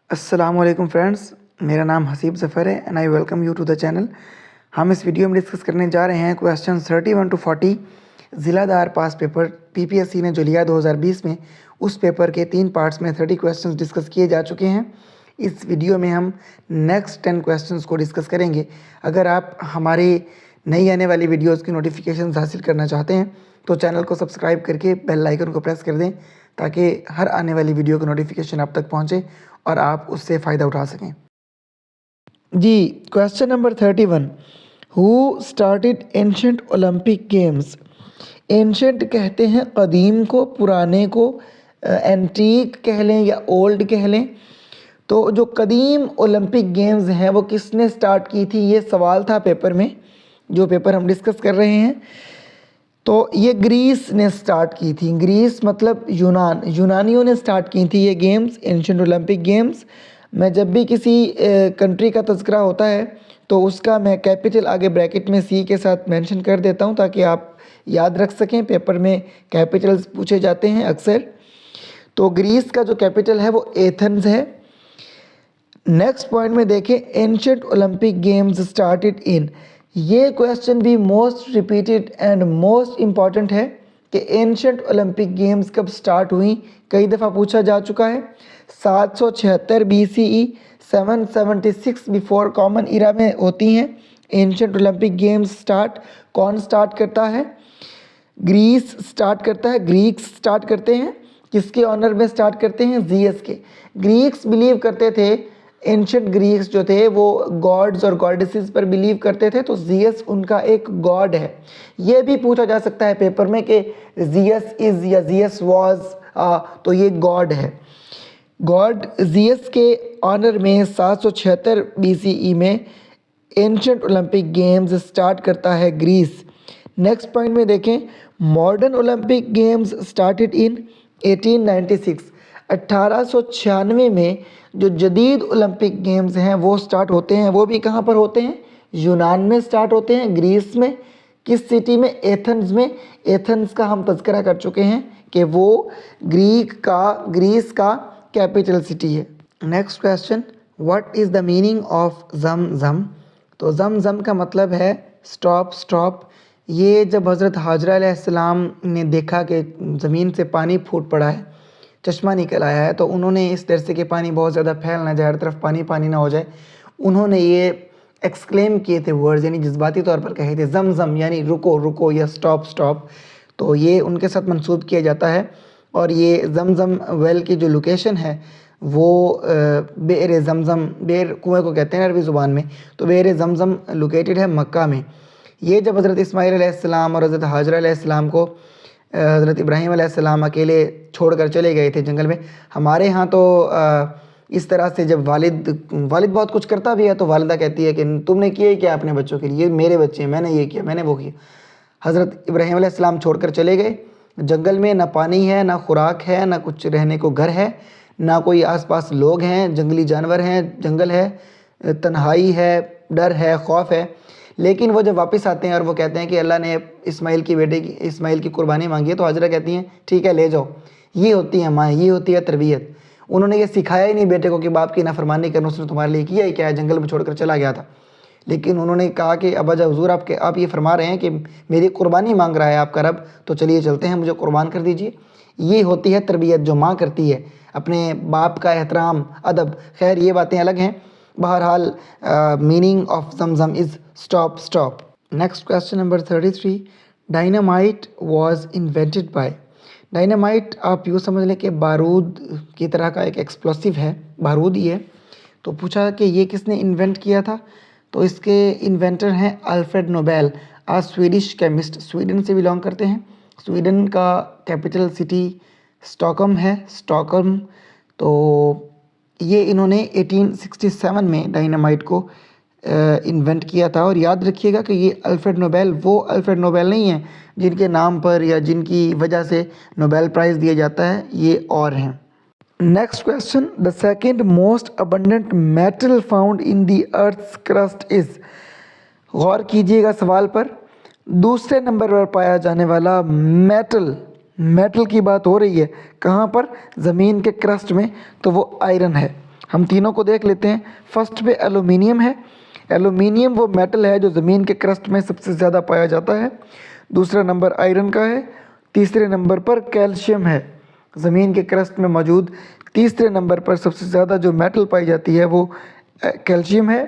अस्सलामुअलैकुम फ्रेंड्स, मेरा नाम हसीब ज़फ़र है and I welcome you to the channel. हम इस वीडियो में डिस्कस करने जा रहे हैं क्वेश्चन 31 टू 40 ज़िलादार पास पेपर पीपीएससी ने जो लिया 2020 में, उस पेपर के 3 पार्ट्स में 30 क्वेश्चंस डिस्कस किए जा चुके हैं। इस वीडियो में हम नेक्स्ट 10 क्वेश्चंस को डिस्कस करेंगे। अगर आप हमारी नई आने वाली वीडियोज़ की नोटिफिकेशन हासिल करना चाहते हैं तो चैनल को सब्सक्राइब करके बेल आइकन को प्रेस कर दें ताकि हर आने वाली वीडियो की नोटिफिकेशन आप तक पहुंचे और आप उससे फ़ायदा उठा सकें। जी, question number 31, who started ancient Olympic games. Ancient कहते हैं कदीम को, पुराने को, एंटीक कह लें या ओल्ड कह लें। तो जो कदीम ओलंपिक गेम्स हैं वो किसने स्टार्ट की थी, ये सवाल था पेपर में, जो पेपर हम डिस्कस कर रहे हैं। तो ये ग्रीस ने स्टार्ट की थी। ग्रीस मतलब यूनानियों ने स्टार्ट की थी ये गेम्स, एंशिएंट ओलंपिक गेम्स। मैं जब भी किसी कंट्री का तज़किरा होता है तो उसका मैं कैपिटल आगे ब्रैकेट में सी के साथ मेंशन कर देता हूँ ताकि आप याद रख सकें। पेपर में कैपिटल्स पूछे जाते हैं अक्सर। तो ग्रीस का जो कैपिटल है वो एथेंस है। नेक्स्ट पॉइंट में देखें, ancient Olympic games started in. ये क्वेश्चन भी most repeated and most important है कि एंशिएंट ओलंपिक गेम्स कब स्टार्ट हुई। कई दफ़ा पूछा जा चुका है। 776 BCE, 776 बिफोर कॉमन इरा में होती हैं एंशिएंट ओलंपिक गेम्स स्टार्ट। कौन स्टार्ट करता है? ग्रीस स्टार्ट करता है। ग्रीक्स स्टार्ट करते हैं। किसके ऑनर में स्टार्ट करते हैं? जीएस के। ग्रीक्स बिलीव करते थे, एंशिएंट ग्रीक्स जो थे वो गॉड्स और गॉडेसेस पर बिलीव करते थे, तो जीएस उनका एक गॉड है। ये भी पूछा जा सकता है पेपर में कि जीएस इज़ या जीएस वॉज, तो ये गॉड है। गॉड जीएस के ऑनर में 776 BCE में एंशिएंट ओलंपिक गेम्स स्टार्ट करता है ग्रीस। नेक्स्ट पॉइंट में देखें, modern Olympic games started in 1896। 1896 में जो जदीद ओलंपिक गेम्स हैं वो स्टार्ट होते हैं। वो भी कहाँ पर होते हैं? यूनान में स्टार्ट होते हैं। ग्रीस में। किस सिटी में? एथेंस में। एथेंस का हम तज़किरा कर चुके हैं कि वो ग्रीस का कैपिटल सिटी है। Next question, what is the meaning of Zamzam. तो ज़म-ज़म का मतलब है स्टॉप स्टॉप। ये जब हज़रत हाजरा अलैहिस्सलाम ने देखा कि ज़मीन से पानी फूट पड़ा है, चश्मा निकल आया है, तो उन्होंने इस डर से कि पानी बहुत ज़्यादा फैल ना जाए, हर तरफ पानी पानी ना हो जाए, उन्होंने ये एक्सक्लेम किए थे वर्ड्स, यानी जज्बाती तौर पर कहे थे ज़म-ज़म यानी रुको रुको या स्टॉप स्टॉप। तो ये उनके साथ मंसूब किया जाता है। और ये ज़म-ज़म वेल की जो लोकेशन है वो बेर ज़म-ज़म, बेर कुएँ को कहते हैं अरबी ज़ुबान में, तो बेर ज़म-ज़म लोकेटेड है मक्का में। ये जब हज़रत इस्माईल अलैहिस्सलाम और हज़रत हाजरा अलैहिस्सलाम को हज़रत इब्राहीम अलैहिस्सलाम अकेले छोड़कर चले गए थे जंगल में। हमारे यहाँ तो इस तरह से जब वालिद बहुत कुछ करता भी है तो वालिदा कहती है कि तुमने किया ही क्या अपने बच्चों के लिए, ये मेरे बच्चे हैं, मैंने ये किया, मैंने वो किया। हज़रत इब्राहीम अलैहिस्सलाम छोड़कर चले गए जंगल में। ना पानी है, ना खुराक है, ना कुछ रहने को घर है, ना कोई आसपास लोग हैं, जंगली जानवर हैं, जंगल है, तन्हाई है, डर है, खौफ है। लेकिन वो जब वापस आते हैं और वो कहते हैं कि अल्लाह ने इस्माइल की कुर्बानी मांगी है, तो हाजरा कहती हैं ठीक है ले जाओ। ये होती है माँ, ये होती है तरबियत। उन्होंने ये सिखाया ही नहीं बेटे को कि बाप की नाफरमानी करना उसने तुम्हारे लिए किया ही क्या है, जंगल में छोड़कर चला गया था। लेकिन उन्होंने कहा कि अब्बा जा हुजूर आप ये फरमा रहे हैं कि मेरी कुर्बानी मांग रहा है आपका रब, तो चलिए चलते हैं, मुझे कुर्बान कर दीजिए। ये होती है तरबियत जो माँ करती है, अपने बाप का एहतराम, अदब। खैर ये बातें अलग हैं। बहरहाल meaning of Zamzam is stop stop. Next question number 33, dynamite was invented by. Dynamite आप यूँ समझ लें कि बारूद की तरह का एक एक्सप्लोसिव है, बारूद ही है। तो पूछा कि ये किसने इन्वेंट किया था, तो इसके इन्वेंटर हैं अल्फ्रेड नोबेल, आज स्वीडिश केमिस्ट, स्वीडन से बिलोंग करते हैं। स्वीडन का कैपिटल सिटी स्टॉकहोम है, स्टॉकहोम। तो ये इन्होंने 1867 में डायनामाइट को इन्वेंट किया था। और याद रखिएगा कि ये अल्फ्रेड नोबेल वो अल्फ्रेड नोबेल नहीं है जिनके नाम पर या जिनकी वजह से नोबेल प्राइज़ दिया जाता है, ये और हैं। Next question, the second most abundant metal found in the earth's crust is. गौर कीजिएगा सवाल पर। दूसरे नंबर पर पाया जाने वाला मेटल की बात हो रही है, कहाँ पर? ज़मीन के क्रस्ट में, तो वो आयरन है। हम तीनों को देख लेते हैं। फर्स्ट पे एल्यूमिनियम है। एल्यूमिनियम वो मेटल है जो ज़मीन के क्रस्ट में सबसे ज़्यादा पाया जाता है। दूसरा नंबर आयरन का है। तीसरे नंबर पर कैल्शियम है, ज़मीन के क्रस्ट में मौजूद तीसरे नंबर पर सबसे ज़्यादा जो मेटल पाई जाती है वो कैल्शियम है।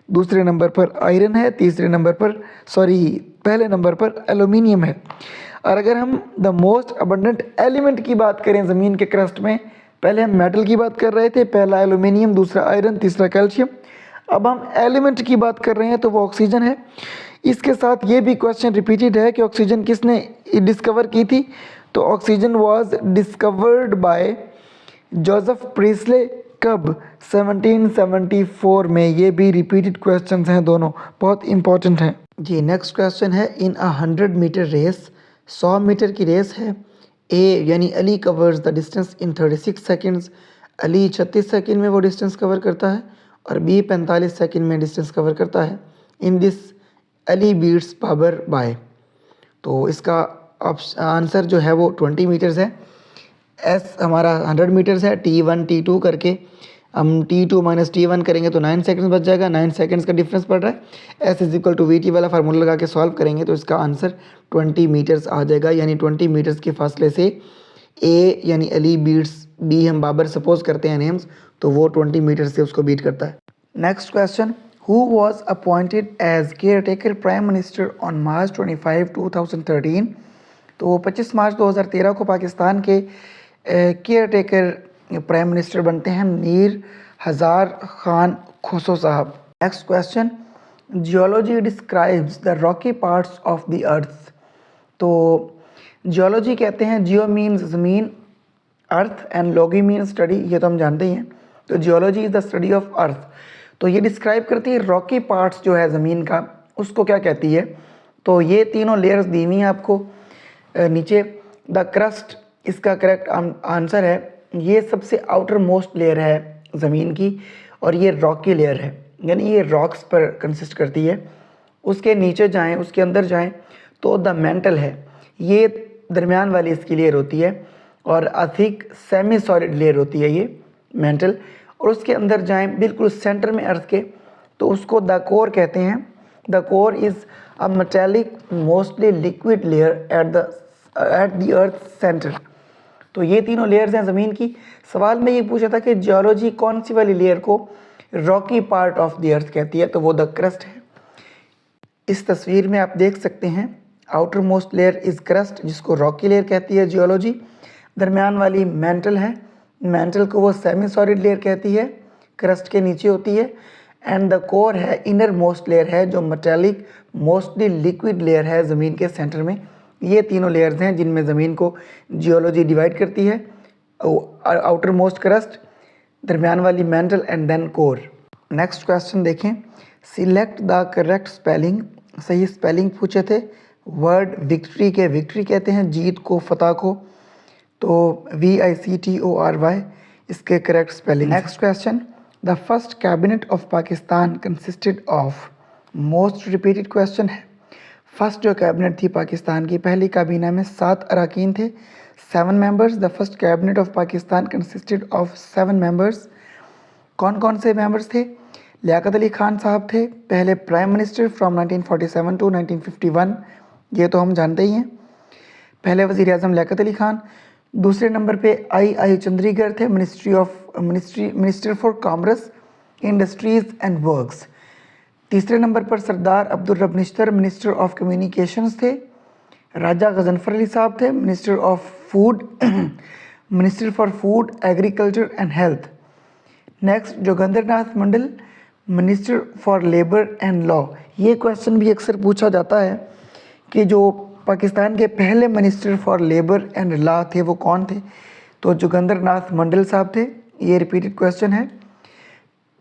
दूसरे नंबर पर आयरन है। तीसरे नंबर पर पहले नंबर पर एल्यूमिनियम है। और अगर हम द मोस्ट अबंडेंट एलिमेंट की बात करें ज़मीन के क्रस्ट में, पहले हम मेटल की बात कर रहे थे, पहला एल्यूमिनियम, दूसरा आयरन, तीसरा कैल्शियम। अब हम एलिमेंट की बात कर रहे हैं तो वो ऑक्सीजन है। इसके साथ ये भी क्वेश्चन रिपीटेड है कि ऑक्सीजन किसने डिस्कवर की थी, तो oxygen was discovered by Joseph Priestley. कब? 1774 में। ये भी रिपीटेड क्वेश्चंस हैं, दोनों बहुत इंपॉर्टेंट हैं जी। नेक्स्ट क्वेश्चन है, इन 100 मीटर रेस, 100 मीटर की रेस है, ए यानी Ali covers the distance in 36 seconds. Ali 36 second में वो डिस्टेंस कवर करता है और बी 45 सेकेंड में डिस्टेंस कवर करता है। In this Ali beats Babar by. तो इसका आंसर जो है वो 20 मीटर्स है। एस हमारा 100 मीटर्स है, T1 T2 करके हम T2 माइनस T1 करेंगे तो 9 सेकंड्स बच जाएगा। 9 सेकंड्स का डिफरेंस पड़ रहा है। S is equal to VT वाला फार्मूला लगा के सॉल्व करेंगे तो इसका आंसर 20 मीटर्स आ जाएगा। यानी 20 मीटर्स के फासले से ए यानी अली बीट्स बी, हम बाबर सपोज करते हैं नेम्स, तो वो 20 मीटर से उसको बीट करता है। Next question, who was appointed as caretaker prime minister on March 25, 2013। तो 25 मार्च 2013 को पाकिस्तान के केयर टेकर प्राइम मिनिस्टर बनते हैं मीर हज़ार खान खुसरो साहब। Next question, geology describes the Rocky parts of the earth. तो जियोलॉजी कहते हैं, जियो मीन्स ज़मीन, earth and Loggy means study, ये तो हम जानते ही हैं। तो geology is the study of earth. तो ये डिस्क्राइब करती है रॉकी पार्ट्स जो है ज़मीन का, उसको क्या कहती है। तो ये तीनों लेयर्स दी हुई हैं आपको नीचे। द क्रस्ट इसका करेक्ट आंसर है। ये सबसे आउटर मोस्ट लेयर है ज़मीन की और ये रॉकी लेयर है, यानी ये रॉक्स पर कंसिस्ट करती है। उसके नीचे जाएं, उसके अंदर जाएं तो द मेंटल है, ये दरमियान वाली इसकी लेयर होती है और अधिक सेमी सॉलिड लेयर होती है ये मेंटल। और उसके अंदर जाएं बिल्कुल सेंटर में अर्थ के तो उसको द कोर कहते हैं। The core is a metallic mostly liquid layer at the earth centre. तो ये तीनों लेयर्स हैं ज़मीन की। सवाल में ये पूछा था कि जियोलॉजी कौन सी वाली लेयर को Rocky part of the earth कहती है, तो वो द क्रस्ट है। इस तस्वीर में आप देख सकते हैं outer most layer is crust, जिसको रॉकी लेयर कहती है जियोलॉजी। दरमियान वाली मेंटल है, मेंटल को वो सेमी सॉलिड लेयर कहती है, क्रस्ट के नीचे होती है। एंड द कोर है, इनर मोस्ट लेयर है जो मेटेलिक मोस्टली लिक्विड लेयर है ज़मीन के सेंटर में। ये तीनों लेयर्स हैं जिनमें ज़मीन को जियोलॉजी डिवाइड करती है। आउटर मोस्ट क्रस्ट, दरमियान वाली mantle and then core. Next question देखें, सिलेक्ट द करेक्ट स्पेलिंग। सही स्पेलिंग पूछे थे। वर्ड विक्ट्री के विक्ट्री कहते हैं जीत को, फतह को, तो VICTORY इसके correct spelling. Next question, the first cabinet of Pakistan consisted of. Most repeated question है। फर्स्ट जो कैबिनेट थी पाकिस्तान की, पहली काबीना में 7 अरकान थे, 7 members. The first cabinet of Pakistan consisted of 7 members. कौन कौन से मेंबर्स थे? लियाकत अली खान साहब थे पहले प्राइम मिनिस्टर फ्रॉम 1947 टू 1951, ये तो हम जानते ही हैं। पहले वज़ीर आज़म लियाकत अली खान। दूसरे नंबर पे आई चंद्रीगढ़ थे, minister for commerce, industries and works. तीसरे नंबर पर सरदार अब्दुल रब निश्तर, मिनिस्टर ऑफ कम्युनिकेशंस थे। राजा गजनफर अली साहब थे, minister of food minister for food, agriculture and health. Next Joginder Nath Mandal, minister for labour and law. ये क्वेश्चन भी अक्सर पूछा जाता है कि जो पाकिस्तान के पहले minister for labour and law थे वो कौन थे, तो जोगिंदर नाथ मंडल साहब थे। ये रिपीटेड क्वेश्चन है।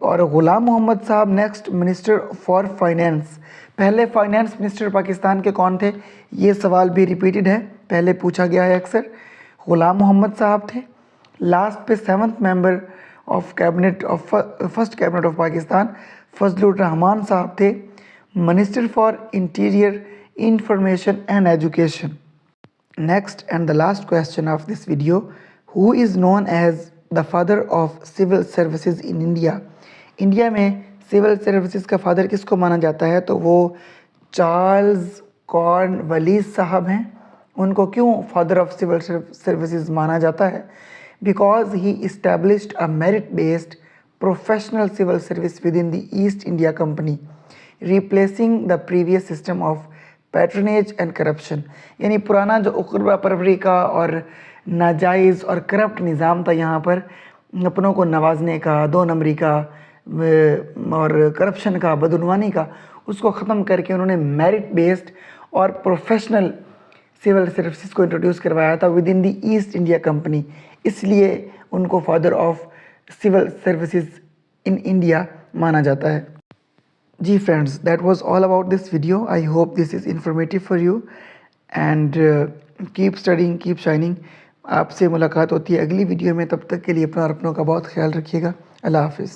और ग़ुलाम मोहम्मद साहब नेक्स्ट मिनिस्टर फॉर फाइनेंस। पहले फाइनेंस मिनिस्टर पाकिस्तान के कौन थे, ये सवाल भी रिपीटेड है, पहले पूछा गया है अक्सर। ग़ुलाम मोहम्मद साहब थे। लास्ट पे 7th member of cabinet of first cabinet of Pakistan Fazlur Rahman साहब थे, minister for interior, information and education. Next and the last question of this video, who is known as the father of civil services in India. India में civil services का father किसको माना जाता है? तो वो चार्ल्स कॉर्नवालिस साहब हैं। उनको क्यों फादर ऑफ सिविल सर्विसेज माना जाता है? Because he established a merit based professional civil service within the East India Company, replacing the previous system of patronage and corruption. यानी पुराना जो उकरवा परवरी का और नाजायज़ और करप्ट निज़ाम था यहाँ पर अपनों को नवाजने का, दो नंबरी का और करप्शन का, बदनवानी का, उसको ख़त्म करके उन्होंने मेरिट बेस्ड और प्रोफेशनल सिविल सर्विसेज को इंट्रोड्यूस करवाया था within the East India Company. इसलिए उनको father of civil services in India माना जाता है। जी friends, that was all about this video. I hope this is informative for you and keep studying, keep shining. आपसे मुलाकात होती है अगली वीडियो में। तब तक के लिए अपना और अपनों का बहुत ख्याल रखिएगा। अल्लाह हाफिज़।